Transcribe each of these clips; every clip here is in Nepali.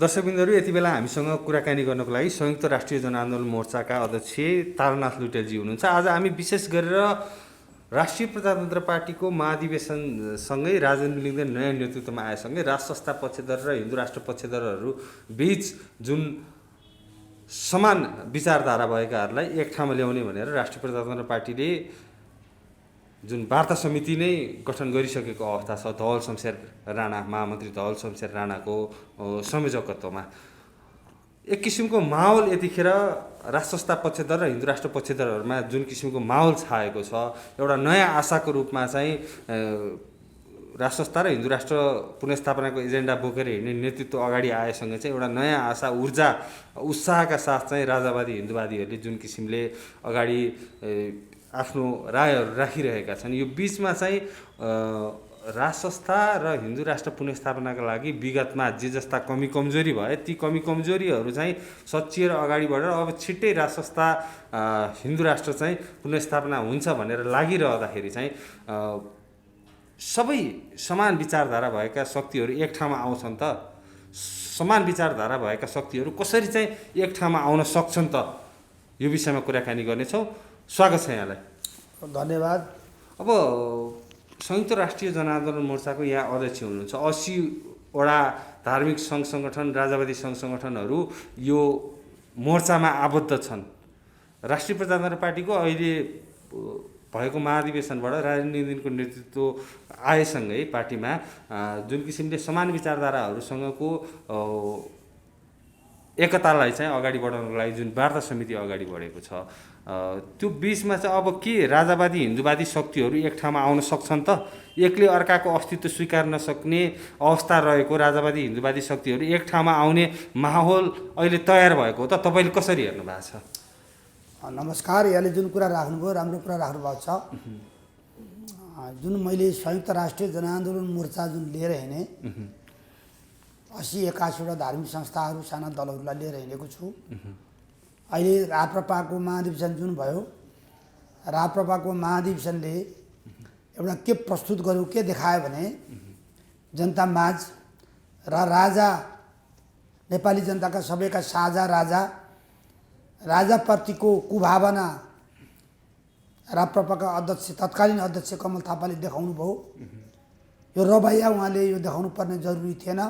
दर्शकबिन्दुहरू यति बेला हामीसँग कुराकानी गर्नको लागि संयुक्त राष्ट्रिय जनआन्दोलन मोर्चाका अध्यक्ष तारानाथ लुटेलजी हुनुहुन्छ। आज हामी विशेष गरेर राष्ट्रिय प्रजातन्त्र पार्टीको महाधिवेशनसँगै राजनीति लिँदै नयाँ नेतृत्वमा आएसँगै राष्ट्र संस्था पक्षधर र हिन्दू राष्ट्र पक्षधरहरू बीच जुन समान विचारधारा भएकाहरूलाई एक ठाउँमा ल्याउने भनेर राष्ट्रिय प्रजातन्त्र पार्टीले जुन वार्ता समिति नै गठन गरिसकेको अवस्था छ। धवल शमशेर राणा, महामन्त्री धवल शमशेर राणाको संयोजकत्वमा एक किसिमको माहौल यतिखेर राष्ट्र संस्था पक्षधर र हिन्दू राष्ट्र पक्षधरहरूमा जुन किसिमको माहौल छाएको छ, एउटा नयाँ आशाको रूपमा चाहिँ राष्ट्र संस्था र हिन्दू राष्ट्र पुनर्स्थापनाको एजेन्डा बोकेर हिँड्ने नेतृत्व अगाडि आएसँगै चाहिँ एउटा नयाँ आशा, ऊर्जा, उत्साहका साथ चाहिँ राजावादी हिन्दूवादीहरूले जुन किसिमले अगाडि आफ्नो रायहरू राखिरहेका छन्। यो बिचमा चाहिँ राष्ट्र संस्था र हिन्दू राष्ट्र पुनर्स्थापनाका लागि विगतमा जे जस्ता कमी कमजोरी भए ती कमी कमजोरीहरू चाहिँ सच्चिएर अगाडि बढेर अब छिट्टै राष्ट्र संस्था हिन्दू राष्ट्र चाहिँ पुनर्स्थापना हुन्छ भनेर लागिरहँदाखेरि चाहिँ सबै समान विचारधारा भएका शक्तिहरू एक ठाउँमा आउँछन् त? समान विचारधारा भएका शक्तिहरू कसरी चाहिँ एक ठाउँमा आउन सक्छन् त? यो विषयमा कुराकानी गर्नेछौँ। स्वागत छ यहाँलाई। धन्यवाद। अब संयुक्त राष्ट्रिय जनआन्दोलन मोर्चाको यहाँ अध्यक्ष हुनुहुन्छ। 80वटा धार्मिक सङ्घ सङ्गठन, राजावादी सङ्घ सङ्गठनहरू यो मोर्चामा आबद्ध छन्। राष्ट्रिय प्रजातन्त्र पार्टीको अहिले भएको महाधिवेशनबाट राजनीतिको नेतृत्व आएसँगै पार्टीमा जुन किसिमले समान विचारधाराहरूसँगको एकतालाई चाहिँ अगाडि बढाउनको लागि जुन वार्ता समिति अगाडि बढेको छ, त्यो बिचमा चाहिँ अब के राजावादी हिन्दूवादी शक्तिहरू एक ठाउँमा आउन सक्छन् त? एकले अर्काको अस्तित्व स्वीकार नसक्ने अवस्था रहेको राजावादी हिन्दूवादी शक्तिहरू एक ठाउँमा आउने माहौल अहिले तयार भएको हो त? तपाईँले कसरी हेर्नु भएको छ? नमस्कार। यहाँले जुन कुरा राख्नुभयो राम्रो कुरा राख्नुभएको छ। जुन मैले संयुक्त राष्ट्रिय जनआन्दोलन मोर्चा जुन लिएर हिँडेँ, 80-81वटा धार्मिक संस्थाहरू, साना दलहरूलाई लिएर हिँडेको छु। अहिले राप्रपाको महाधिवेशन जुन भयो, राप्रपाको महाधिवेशनले एउटा के प्रस्तुत गर्यो, के देखायो भने जनतामाझ र राजा, नेपाली जनताका सबैका साझा राजाप्रतिको कुभावना राप्रपाका अध्यक्ष, तत्कालीन अध्यक्ष कमल थापाले देखाउनु भयो। यो रवैया उहाँले यो देखाउनु पर्ने जरुरी थिएन।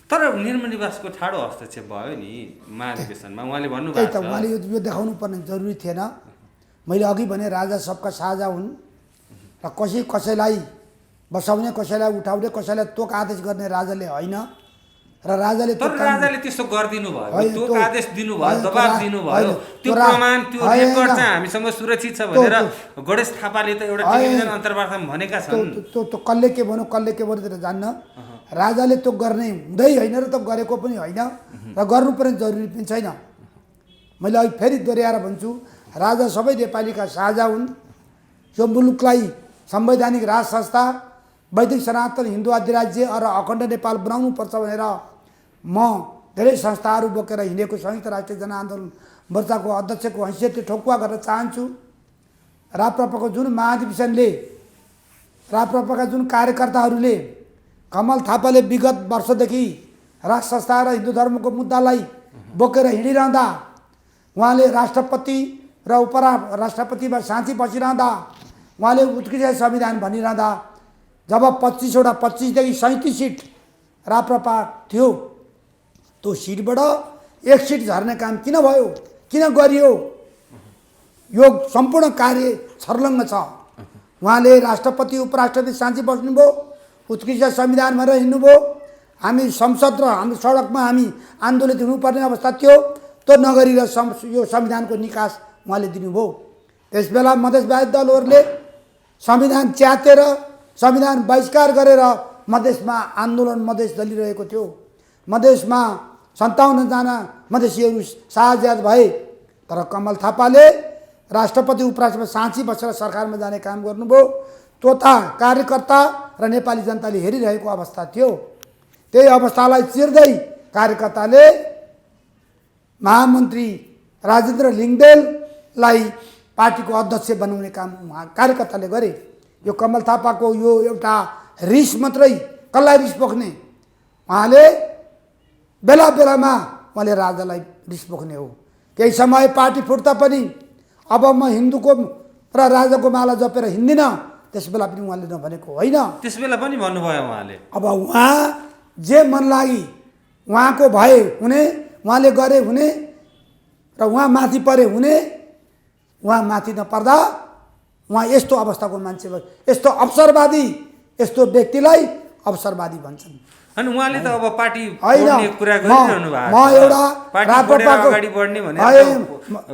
तर निर्मल निवासको ठाडो हस्तक्षेप भयो नि महाधिवेशनमा, उहाँले भन्नुभएको छ। त्यही त, उहाँले यो देखाउनु पर्ने जरुरी थिएन। मैले अघि भने राजा सबका साझा हुन् र कसैलाई बसाउने, कसैलाई उठाउने, कसैलाई तोक आदेश गर्ने राजाले होइन। र राजाले त्यस्तो गरिदिनु भयो, तोक आदेश दिनुभयो, दबाब दिनुभयो, त्यो प्रमाण, त्यो रेकर्ड चाहिँ हामीसँग सुरक्षित छ भनेर गणेश थापाले त एउटा टेलिभिजन अन्तर्वार्तामा भनेका छन्। त्यो कसले के भन्यो भनेर जान्न। राजाले त्यो गर्ने हुँदै होइन र त गरेको पनि होइन र गर्नुपर्ने जरुरी पनि छैन। मैले अहिले फेरि दोहोऱ्याएर भन्छु, राजा सबै नेपालीका साझा हुन्। यो मुलुकलाई संवैधानिक राज संस्था, वैदिक सनातन हिन्दू अधिराज्य र अखण्ड नेपाल बनाउनुपर्छ भनेर म धेरै संस्थाहरू बोकेर हिँडेको संयुक्त राष्ट्रिय जनआन्दोलन मोर्चाको अध्यक्षको हैसियतले ठोकुवा गर्न चाहन्छु। राप्रपाको जुन महाधिवेशनले, राप्रपाका जुन कार्यकर्ताहरूले कमल थापाले विगत वर्षदेखि राष्ट्र संस्था र हिन्दू धर्मको मुद्दालाई बोकेर हिँडिरहँदा, उहाँले राष्ट्रपति र उपराष्ट्रपतिमा साँची बसिरहँदा, उहाँले उत्कृष्ट संविधान भनिरहँदा, जब 25देखि 37 सिट राप्रपा थियो, त्यो सिटबाट एक सिट झर्ने काम किन भयो, किन गरियो? यो सम्पूर्ण कार्य छर्लङ्ग छ। उहाँले राष्ट्रपति उपराष्ट्रपति साँची बस्नुभयो, उत्कृष्ट संविधान भनेर हिँड्नुभयो। हामी संसद र हाम्रो सडकमा हामी आन्दोलित हुनुपर्ने अवस्था थियो, त्यो नगरी र यो संविधानको निकास उहाँले दिनुभयो। त्यसबेला मधेसवादी दलहरूले संविधान च्यातेर, संविधान बहिष्कार गरेर मधेसमा आन्दोलन मधेस चलिरहेको थियो। मधेसमा 57 जना मधेसीहरू शाहजाद भए। तर कमल थापाले राष्ट्रपति उपराष्ट्रपति साँची बसेर सरकारमा जाने काम गर्नुभयो। त्यो त कार्यकर्ता र नेपाली जनताले हेरिरहेको अवस्था थियो। त्यही अवस्थालाई चिर्दै कार्यकर्ताले महामन्त्री राजेन्द्र लिङ्गदेललाई पार्टीको अध्यक्ष बनाउने काम कार्यकर्ताले गरे। यो कमल थापाको यो एउटा रिस मात्रै, कसलाई रिस पोख्ने? उहाँले बेला बेलामा मैले राजालाई रिस पोख्ने हो। केही समय पार्टी फुट्दा पनि अब म हिन्दूको र राजाको माला जपेर हिँड्दिनँ, त्यस बेला पनि उहाँले नभनेको होइन। त्यस बेला पनि भन्नुभयो उहाँले। अब उहाँ जे मन लागि उहाँको भए हुने, उहाँले गरे हुने र उहाँ माथि परे हुने। उहाँ माथि नपर्दा उहाँ यस्तो अवस्थाको मान्छे भयो। यस्तो अवसरवादी, यस्तो व्यक्तिलाई अवसरवादी भन्छन्। अनि उहाँले त अब पार्टी होइन, बढ्ने कुरा गरिरहनु भएको छ। म एउटा पार्टी बढेर राप्रपाको अगाडि बढ्ने भने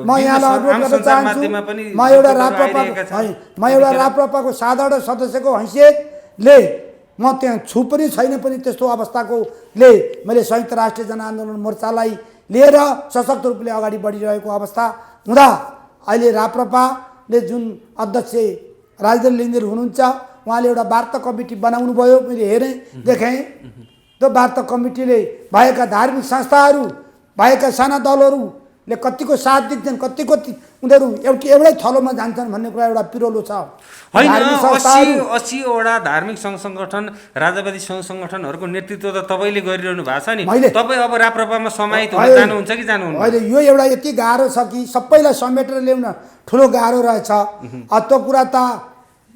म यहाँलाई अनुरोध गर्न चाहन्छु, म एउटा राप्रपाको साधारण सदस्यको हैसियतले म त्यहाँ छु पनि छैन पनि त्यस्तो अवस्थाकोले मैले संयुक्त राष्ट्रिय जनआन्दोलन मोर्चालाई लिएर सशक्त रूपले अगाडि बढिरहेको अवस्था हुँदा अहिले राप्रपाले जुन अध्यक्ष राजेन्द्र लिङ्गेर हुनुहुन्छ, उहाँले एउटा वार्ता कमिटी बनाउनु भयो। मैले हेरेँ, देखेँ। त्यो वार्ता कमिटीले भएका धार्मिक संस्थाहरू, भएका साना दलहरूले कतिको साथ दिन्छन्, कतिको उनीहरू एउटै थलोमा जान्छन् भन्ने कुरा एउटा पिरोलो छ। होइन, 80वटा धार्मिक सङ्घ सङ्गठन, राजावादी सङ्घ सङ्गठनहरूको नेतृत्व त तपाईँले गरिरहनु भएको छ नि। तपाईँ अब राप्रपामा समाहित हुन जानुहुन्छ कि जानुहुन्न? अहिले यो एउटा यति गाह्रो छ कि सबैलाई समेटेर ल्याउन ठुलो गाह्रो रहेछ। त्यो कुरा त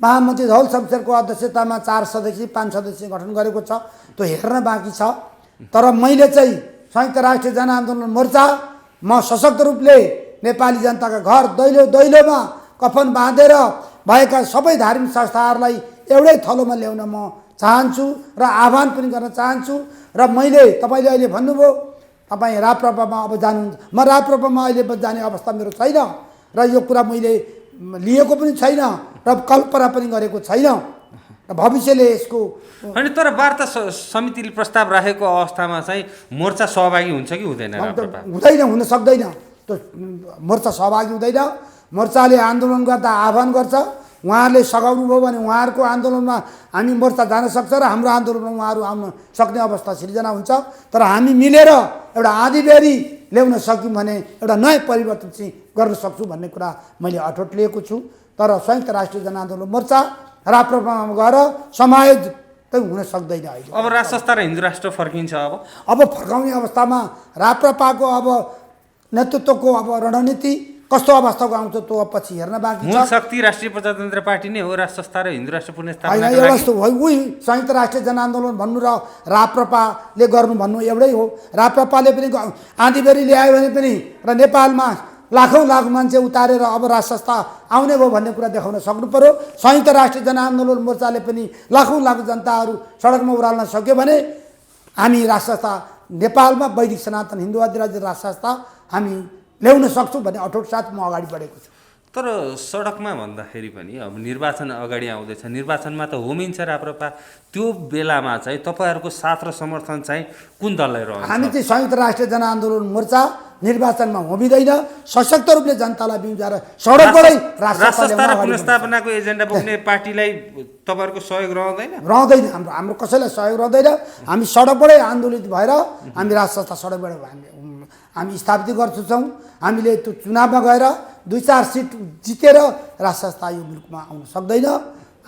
महामन्त्री धवल शमशेरको अध्यक्षतामा 4 सदस्यीय 5 सदस्यीय गठन गरेको छ, त्यो हेर्न बाँकी छ। तर मैले चाहिँ संयुक्त राष्ट्रिय जनआन्दोलन मोर्चा म सशक्त रूपले नेपाली जनताका घर दैलो दैलोमा कफन बाँधेर भएका सबै धार्मिक संस्थाहरूलाई एउटै थलोमा ल्याउन म चाहन्छु र आह्वान पनि गर्न चाहन्छु। र मैले तपाईँले अहिले भन्नुभयो तपाईँ राप्रपामा अब जानुहुन्छ, म राप्रपामा अहिले जाने अवस्था मेरो छैन र यो कुरा मैले लिएको पनि छैन र कल्पना पनि गरेको छैन। भविष्यले यसको अनि तर वार्ता समितिले प्रस्ताव राखेको अवस्थामा चाहिँ मोर्चा सहभागी हुन्छ कि हुँदैन? हुँदैन, हुन सक्दैन। त्यो मोर्चा सहभागी हुँदैन। मोर्चाले आन्दोलन गर्दा आह्वान गर्छ, उहाँहरूले सघाउनु भयो भने उहाँहरूको आन्दोलनमा हामी मोर्चा जान सक्छ र हाम्रो आन्दोलनमा उहाँहरू आउन सक्ने अवस्था सिर्जना हुन्छ। तर हामी मिलेर एउटा आँधीबेहरी ल्याउन सक्यौँ भने एउटा नयाँ परिवर्तन चाहिँ गर्न सक्छु भन्ने कुरा मैले अठोट लिएको छु। तर संयुक्त राष्ट्रिय जनआन्दोलन मोर्चा राप्रपामा गएर समायोजित चाहिँ हुन सक्दैन। अहिले अब राज संस्था र हिन्दू राष्ट्र फर्किन्छ। अब फर्काउने अवस्थामा राप्रपाको अब नेतृत्वको अब रणनीति कस्तो अवस्थाको आउँछ त्यो पछि हेर्न बाँकी छ। मूल शक्ति राष्ट्रिय प्रजातन्त्र पार्टी नै हो, राज संस्था र हिन्दू राष्ट्र पुनर्स्थापना होइन, यस्तो हो। उही संयुक्त राष्ट्रिय जनआन्दोलन भन्नु र राप्रपाले गर्नु भन्नु एउटै हो। राप्रपाले पनि आँधीबेहरी ल्यायो भने पनि र नेपालमा लाखौँ लाख मान्छे उतारेर अब राज संस्था आउने भयो भन्ने कुरा देखाउन सक्नु पर्यो। संयुक्त राष्ट्रिय जनआन्दोलन मोर्चाले पनि लाखौँ लाख जनताहरू सडकमा उराल्न सक्यो भने हामी राज संस्था नेपालमा वैदिक सनातन हिन्दू अधिराज्य राज संस्था हामी ल्याउन सक्छौँ भन्ने अठोट साथ म अगाडि बढेको छु। तर सडकमा भन्दाखेरि पनि अब निर्वाचन अगाडि आउँदैछ, निर्वाचनमा त होमिन्छ राप्रपा, त्यो बेलामा चाहिँ तपाईँहरूको साथ र समर्थन चाहिँ कुन दललाई रहन्छ? हामी चाहिँ संयुक्त राष्ट्रिय जनआन्दोलन मोर्चा निर्वाचनमा होमिँदैन, सशक्त रूपले जनतालाई बिउजाएर सडकबाटै राज संस्था र पुनर्स्थापनाको एजेन्डा बोक्ने पार्टीलाई तपाईँहरूको सहयोग रहँदैन? रहँदैन, हाम्रो कसैलाई सहयोग रहँदैन। हामी सडकबाटै आन्दोलित भएर हामी राज संस्था सडकबाट हामी स्थापित गर्छौँ। हामीले त्यो चुनावमा गएर 2-4 सिट जितेर राज संस्था यो मुलुकमा आउन सक्दैन।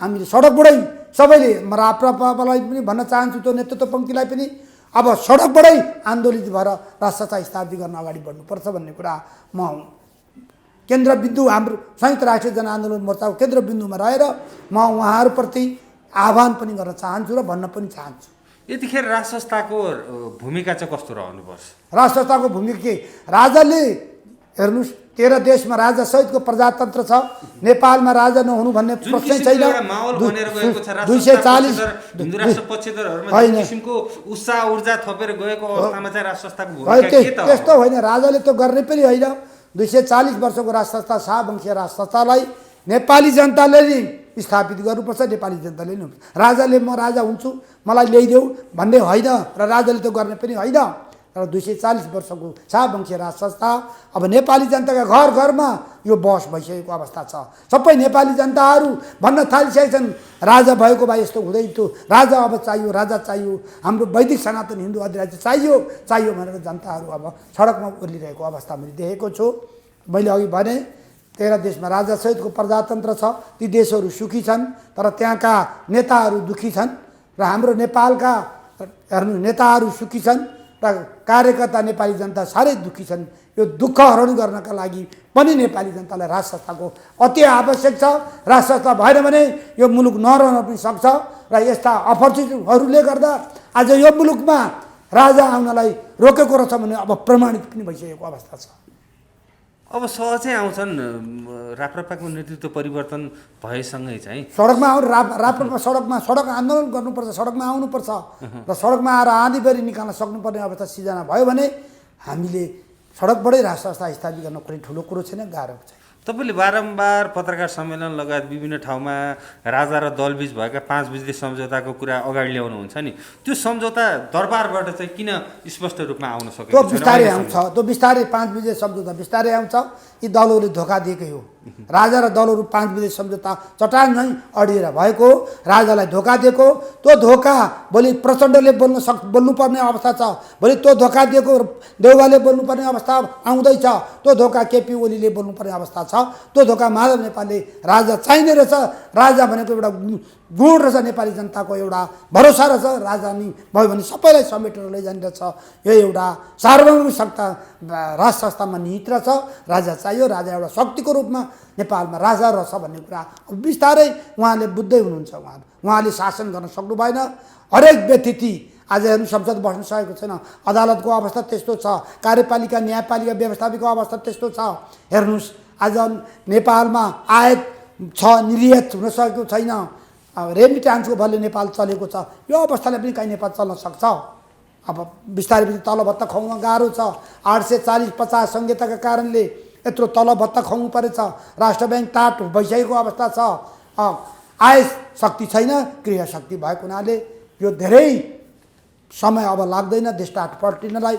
हामीले सडकबाटै सबैले, म राप्रपालाई पनि भन्न चाहन्छु, त्यो नेतृत्व पङ्क्तिलाई पनि अब सडकबाटै आन्दोलित भएर राज संस्था स्थापित गर्न अगाडि बढ्नुपर्छ भन्ने कुरा म केन्द्रबिन्दु हाम्रो संयुक्त राष्ट्रिय जनआन्दोलन मोर्चाको केन्द्रबिन्दुमा रहेर म उहाँहरूप्रति आह्वान पनि गर्न चाहन्छु र भन्न पनि चाहन्छु। यतिखेर राज संस्थाको भूमिका चाहिँ कस्तो रहनुपर्छ? राज संस्थाको भूमिका के? राजाले हेर्नुहोस्, 13 देशमा राजा सहितको प्रजातन्त्र छ, नेपालमा राजा नहुनु भन्ने प्रश्नै छैन। 240 हिन्दू राष्ट्र पक्षधरहरुमा जुन किसिमको उत्साह ऊर्जा थपेर गएको अवस्थामा चाहिँ राज संस्थाको भूमिका के त? त्यस्तो होइन, राजाले त गर्ने पनि होइन। 240 वर्षको राज संस्था, शाहवंशीय राज संस्थालाई नेपाली जनताले नै स्थापित गर्नुपर्छ, नेपाली जनताले नै। राजाले म राजा हुन्छु मलाई ल्याइदेऊ भन्ने होइन र राजाले त गर्ने पनि होइन। तर 240 वर्षको शाहवंशीय राज संस्था अब नेपाली जनताका घर घरमा यो बहस भइसकेको अवस्था छ। सबै नेपाली जनताहरू भन्न थालिसकेका छन् राजा भएको भए यस्तो हुँदैन थियो, राजा अब चाहियो, राजा चाहियो, हाम्रो वैदिक सनातन हिन्दू अधिराज्य चाहियो चाहियो भनेर जनताहरू अब सडकमा ओर्लिरहेको अवस्था मैले देखेको छु। मैले अघि भने 13 देशमा राजा सहितको प्रजातन्त्र छ, ती देशहरू सुखी छन् तर त्यहाँका नेताहरू दुखी छन् र हाम्रो नेपालका हेर्नु नेताहरू सुखी छन् र र कार्यकर्ता नेपाली जनता साह्रै दुःखी छन्। यो दुःख हरण गर्नका लागि पनि नेपाली जनतालाई राज संस्थाको अति आवश्यक छ। राज संस्था भएन भने यो मुलुक नरहन पनि सक्छ र यस्ता अपर्च्युनिटीहरूले गर्दा आज यो मुलुकमा राजा आउनलाई रोकेको रहेछ भने अब प्रमाणित पनि भइसकेको अवस्था छ। अब सहजै आउँछन् राप्रपाको नेतृत्व परिवर्तन भएसँगै चाहिँ सडकमा आउनु राप्रपा सडक आन्दोलन गर्नुपर्छ, सडकमा आउनुपर्छ र सडकमा आएर आँधीबेरी निकाल्न सक्नुपर्ने अवस्था सिर्जना भयो भने हामीले सडकबाटै राज संस्था स्थापित गर्न कुनै ठुलो कुरो छैन, गाह्रो छैन। तपाईँले बारम्बार पत्रकार सम्मेलन लगायत विभिन्न ठाउँमा राजा र दलबीच भएका 5 बुझ्ने सम्झौताको कुरा अगाडि ल्याउनुहुन्छ नि, त्यो सम्झौता दरबारबाट चाहिँ किन स्पष्ट रूपमा आउन सकेको त्यो बिस्तारै आउँछ, त्यो बिस्तारै 5 बुझ्ने सम्झौता बिस्तारै आउँछ। यी दलहरूले धोका दिएकै हो। राजा र दलहरू 5 बुझ्ने सम्झौता चट्टान झैँ अडिएर भएको, राजालाई धोका दिएको। त्यो धोका भोलि प्रचण्डले बोल्नुपर्ने अवस्था छ, भोलि त्यो धोका दिएको देउवाले बोल्नुपर्ने अवस्था आउँदैछ, त्यो धोका केपी ओलीले बोल्नुपर्ने अवस्था छ, त्यो धोका माधव नेपालले। राजा चाहिने रहेछ, राजा भनेको एउटा गुण रहेछ, नेपाली जनताको एउटा भरोसा रहेछ। राजा नि भयो भने सबैलाई समेटेर लैजाने रहेछ। यो एउटा सार्वभौमिक सत्ता राज संस्थामा निहित रहेछ। राजा चाहियो, राजा एउटा शक्तिको रूपमा नेपालमा राजा रहेछ भन्ने कुरा अब बिस्तारै उहाँले बुझ्दै हुनुहुन्छ। उहाँले शासन गर्न सक्नु भएन। हरेक व्यतिथि आज हेर्नु संसद बस्न सकेको छैन, अदालतको अवस्था त्यस्तो छ, कार्यपालिका न्यायपालिका व्यवस्थापिकको अवस्था त्यस्तो छ। हेर्नुहोस् आज नेपालमा आयात छ, निर्यात हुन सकेको छैन, रेमिट्यान्सको बलले नेपाल चलेको छ। यो अवस्थाले पनि कहीँ नेपाल चल्न सक्छ। अब बिस्तारै बिस्तारै तलब भत्ता खुवाउन गाह्रो छ। 840-50 संहिताका कारणले यत्रो तलब भत्ता खुवाउनु परेछ। राष्ट्र ब्याङ्क टाट भइसकेको अवस्था छ। आय शक्ति छैन, गृह शक्ति भएको हुनाले यो धेरै समय अब लाग्दैन देश टाट पल्टिनलाई।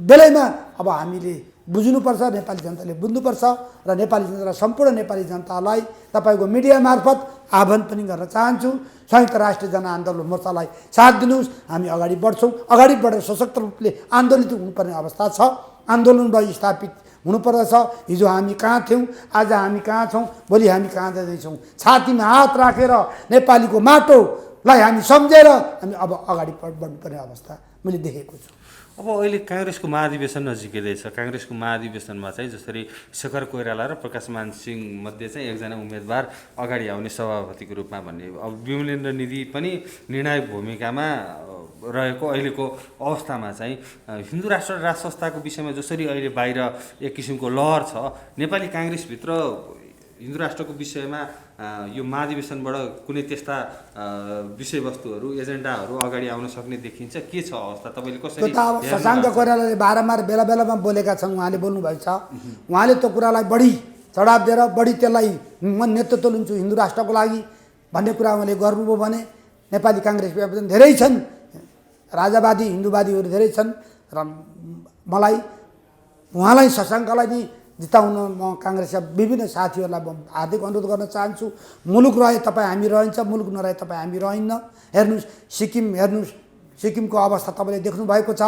बेलैमा अब हामीले बुझ्नुपर्छ, नेपाली जनताले बुझ्नुपर्छ र नेपाली जनता, सम्पूर्ण नेपाली जनतालाई तपाईँको मिडिया मार्फत आह्वान पनि गर्न चाहन्छु। संयुक्त राष्ट्रिय जनआन्दोलन मोर्चालाई साथ दिनुहोस्, हामी अगाडि बढ्छौँ। अगाडि बढेर सशक्त रूपले आन्दोलित हुनुपर्ने अवस्था छ। आन्दोलनबाट स्थापित हुनुपर्दछ। हिजो हामी कहाँ थियौँ, आज हामी कहाँ छौँ, भोलि हामी कहाँ जाँदैछौँ। छातीमा हात राखेर नेपालीको माटोलाई हामी सम्झेर हामी अब अगाडि बढ्नुपर्ने अवस्था मैले देखेको छु। अब अहिले काङ्ग्रेसको महाधिवेशन नजिकै छ। काङ्ग्रेसको महाधिवेशनमा चाहिँ जसरी शेखर कोइराला र प्रकाशमान सिंह मध्ये चाहिँ एकजना उम्मेदवार अगाडि आउने सभापतिको रूपमा भन्ने, अब विमलेन्द्र निधि पनि निर्णायक भूमिकामा रहेको अहिलेको अवस्थामा चाहिँ हिन्दू राष्ट्र र राज संस्थाको विषयमा जसरी अहिले बाहिर एक किसिमको लहर छ, नेपाली काङ्ग्रेसभित्र हिन्दू राष्ट्रको विषयमा यो महाधिवेशनबाट कुनै त्यस्ता विषयवस्तुहरू एजेन्डाहरू अगाडि आउन सक्ने देखिन्छ? के छ अवस्था, तपाईँले कसरी? त्यो त अब शशाङ्क कोइरालाले बारम्बार बेला बेलामा बोलेका छन्, उहाँले बोल्नुभएको छ। उहाँले त्यो कुरालाई बढी चढाव दिएर बढी त्यसलाई म नेतृत्व लिन्छु हिन्दू राष्ट्रको लागि भन्ने कुरा उहाँले गर्नुभयो भने नेपाली काङ्ग्रेसमा पनि धेरै छन्, राजावादी हिन्दूवादीहरू धेरै छन् र मलाई उहाँलाई शशाङ्कलाई नि जिताउन म काङ्ग्रेसका विभिन्न साथीहरूलाई हार्दिक अनुरोध गर्न चाहन्छु। मुलुक रहे तपाईँ हामी रहन्छ, मुलुक नरहे तपाईँ हामी रहन्न। हेर्नुहोस् सिक्किम, हेर्नुहोस् सिक्किमको अवस्था तपाईँले देख्नु भएको छ।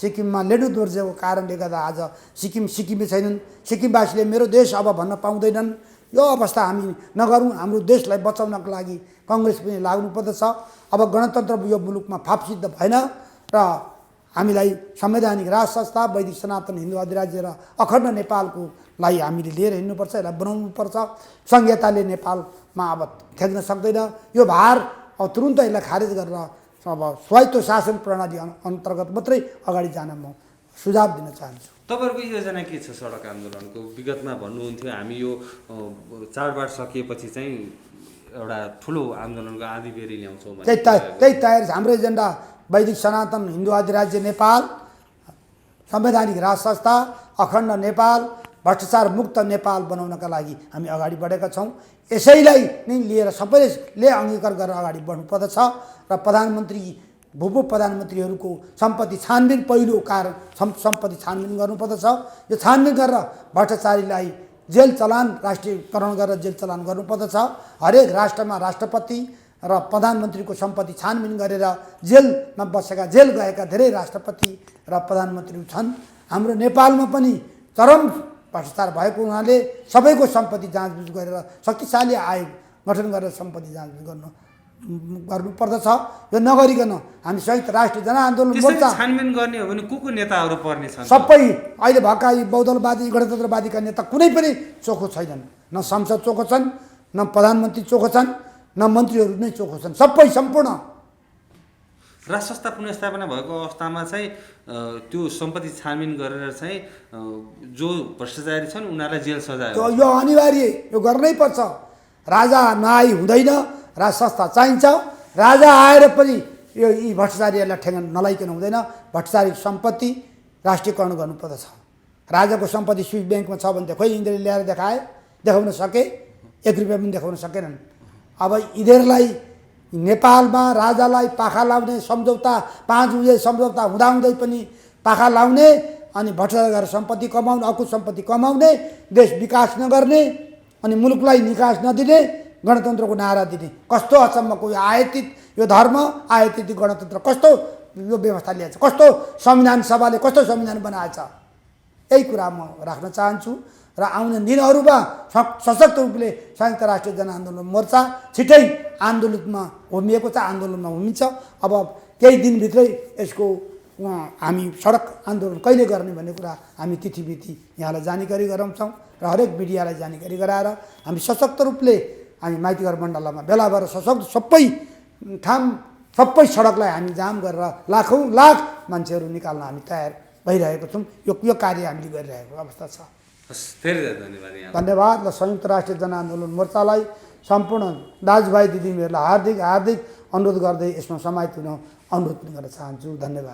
सिक्किममा लेडु दोर्जेको कारणले गर्दा आज सिक्किमे छैनन्। सिक्किमवासीले मेरो देश अब भन्न पाउँदैनन्। यो अवस्था हामी नगरौँ। हाम्रो देशलाई बचाउनको लागि काङ्ग्रेस पनि लाग्नु पर्दछ। अब गणतन्त्र यो मुलुकमा फापसिद्ध भएन र हामीलाई संवैधानिक राज संस्था, वैदिक सनातन हिन्दू अधिराज्य र अखण्ड नेपालको लागि हामीले लिएर हिँड्नुपर्छ, यसलाई बनाउनुपर्छ। संहिताले नेपालमा अब थ्याक्न सक्दैन। यो भार अब तुरुन्त यसलाई खारेज गरेर अब स्वायत्त शासन प्रणाली अन्तर्गत मात्रै अगाडि जान म सुझाव दिन चाहन्छु। तपाईँहरूको योजना के छ सडक आन्दोलनको? विगतमा भन्नुहुन्थ्यो हामी यो चाडबाड सकिएपछि चाहिँ एउटा ठुलो आन्दोलनको आँधीबेरी ल्याउँछौँ। त्यही तयारी छ। हाम्रो एजेन्डा वैदिक सनातन हिन्दू अधिराज्य नेपाल, संवैधानिक राज संस्था, अखण्ड नेपाल, भ्रष्टाचार मुक्त नेपाल बनाउनका लागि हामी अगाडि बढेका छौँ। यसैलाई नै लिएर सबैले अङ्गीकार गरेर अगाडि बढ्नुपर्दछ र प्रधानमन्त्री भूप प्रधानमन्त्रीहरूको सम्पत्ति छानबिन पहिलो कारण सम्पत्ति छानबिन गर्नुपर्दछ। यो छानबिन गरेर भ्रष्टाचारीलाई जेल चलान राष्ट्रियकरण गरेर जेल चलान गर्नुपर्दछ। हरेक राष्ट्रमा राष्ट्रपति र प्रधानमन्त्रीको सम्पत्ति छानबिन गरेर जेलमा बसेका, जेल गएका धेरै राष्ट्रपति र प्रधानमन्त्रीहरू छन्। हाम्रो नेपालमा पनि चरम भ्रष्टाचार भएको हुनाले सबैको सम्पत्ति जाँचबुझ गरेर शक्तिशाली आयोग गठन गरेर सम्पत्ति जाँचबुझ गर्न गर्नुपर्दछ। यो नगरिकन हामी संयुक्त राष्ट्रिय जनआन्दोलन त्यसरी मोर्चा छानबिन गर्ने हो भने को नेताहरू पर्ने छन्? सबै अहिले भएका यी बहुदलवादी गणतन्त्रवादीका नेता कुनै पनि चोखो छैनन्। न संसद चोखो छन्, न प्रधानमन्त्री चोखो छन्, न मन्त्रीहरू नै चोखो छन्, सबै सम्पूर्ण। राज संस्था पुनर्स्थापना भएको अवस्थामा चाहिँ त्यो सम्पत्ति छानबिन गरेर चाहिँ जो भ्रष्टाचारी छन् उनीहरूलाई जेल सजाय हो। यो अनिवार्य, यो गर्नै पर्छ। राजा नआई हुँदैन, राज संस्था चाहिन्छ। राजा आएर पनि यो यी भ्रष्टाचारीहरूलाई ठेगान नलाइकन हुँदैन। भ्रष्टाचारी सम्पत्ति राष्ट्रियकरण गर्नुपर्दछ। राजाको सम्पत्ति स्विस ब्याङ्कमा छ भने खोइ यिनीहरूले ल्याएर देखाउन सके, 1 रुपियाँ पनि देखाउन सकेनन्। अब यिनीहरूलाई नेपालमा राजालाई पाखा लाउने सम्झौता, 5 बुझे सम्झौता हुँदाहुँदै पनि पाखा लाउने अनि भ्रष्टाचार गरेर सम्पत्ति कमाउने, अकुत सम्पत्ति कमाउने, देश विकास नगर्ने अनि मुलुकलाई निकास नदिने, गणतन्त्रको नारा दिने, कस्तो अचम्मको यो आयातित यो धर्म, आयातित गणतन्त्र कस्तो यो व्यवस्था ल्याएछ, कस्तो संविधान सभाले कस्तो संविधान बनाएछ, यही कुरा म राख्न चाहन्छु। र आउने दिनहरूमा सशक्त रूपले संयुक्त राष्ट्रिय जनआन्दोलन मोर्चा छिटै आन्दोलनमा होमिएको छ, आन्दोलनमा होमिन्छ। अब केही दिनभित्रै यसको हामी सडक आन्दोलन कहिले गर्ने भन्ने कुरा हामी तिथिमिति यहाँलाई जानकारी गराउँछौँ र हरेक मिडियालाई जानकारी गराएर हामी सशक्त रूपले हामी माइतीघर मण्डलमा भेला भएर सशक्त सबै ठाउँ सबै सडकलाई हामी जाम गरेर लाखौँ लाख मान्छेहरू निकाल्न हामी तयार भइरहेको छौँ। यो कार्य हामीले गरिरहेको अवस्था छ। धेरै धन्यवाद यहाँ। धन्यवाद। र संयुक्त राष्ट्रिय जनआन्दोलन मोर्चालाई सम्पूर्ण दाजुभाइ दिदीबहिनीहरूलाई हार्दिक हार्दिक अनुरोध गर्दै यसमा समाहित हुन अनुरोध पनि गर्न चाहन्छु। धन्यवाद।